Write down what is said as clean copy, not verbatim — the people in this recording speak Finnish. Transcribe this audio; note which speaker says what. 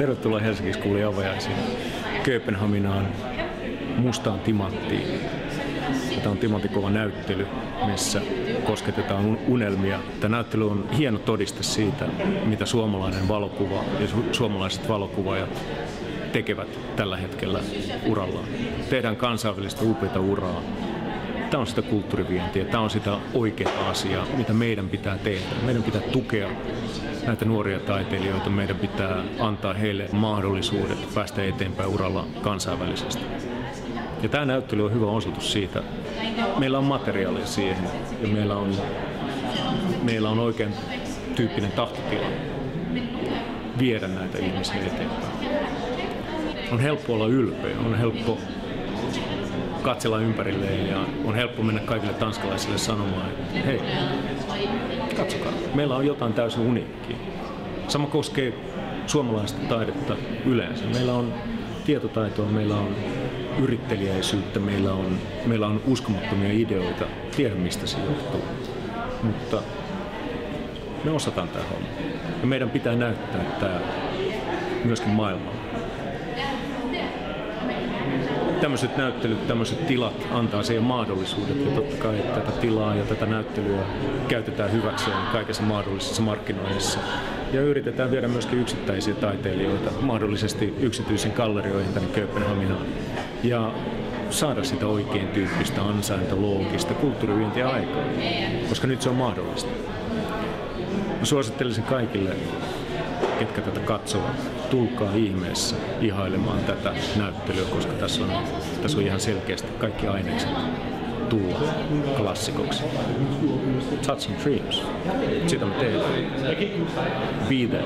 Speaker 1: Tervetuloa Helsinki Schoolin avajaisiin Kööpenhaminaan mustaan timanttiin. Tämä on timantikova näyttely, missä kosketetaan unelmia. Tämä näyttely on hieno todiste siitä, mitä suomalainen valokuva ja suomalaiset valokuvaajat tekevät tällä hetkellä urallaan. Tehdään kansainvälistä upeata uraa. Tämä on sitä kulttuurivientiä, tämä on sitä oikeaa asiaa, mitä meidän pitää tehdä. Meidän pitää tukea näitä nuoria taiteilijoita, meidän pitää antaa heille mahdollisuudet päästä eteenpäin uralla kansainvälisesti. Ja tämä näyttely on hyvä osoitus siitä. Meillä on materiaalia siihen ja meillä on oikein tyyppinen tahtotila viedä näitä ihmisiä eteenpäin. On helppo olla ylpeä, on helppo katsella ympärilleen ja on helppo mennä kaikille tanskalaisille sanomaan, että hei, katsokaa, meillä on jotain täysin uniikkia. Sama koskee suomalaista taidetta yleensä. Meillä on tietotaitoa, meillä on yritteliäisyyttä, meillä on uskomattomia ideoita, tiedä mistä se johtuu, mutta me osataan tämä homma ja meidän pitää näyttää tämä myöskin maailmalla. Tämmöiset näyttelyt, tämmöiset tilat antaa siihen mahdollisuudet ja totta kai tätä tilaa ja tätä näyttelyä käytetään hyväkseen kaikessa mahdollisessa markkinoinnissa. Ja yritetään viedä myöskin yksittäisiä taiteilijoita mahdollisesti yksityisiin gallerioihin tänne Kööpenhaminaan ja saada sitä oikein tyyppistä ansaintaloogista kulttuurivientiä aikaan, koska nyt se on mahdollista. Mä suosittelisin kaikille, ketkä tätä katsovat, tulkaa ihmeessä ihailemaan tätä näyttelyä, koska tässä on ihan selkeästi kaikki ainekset tulla klassikoksi. Touch and Dreams. Sitä me tehdään. Be there.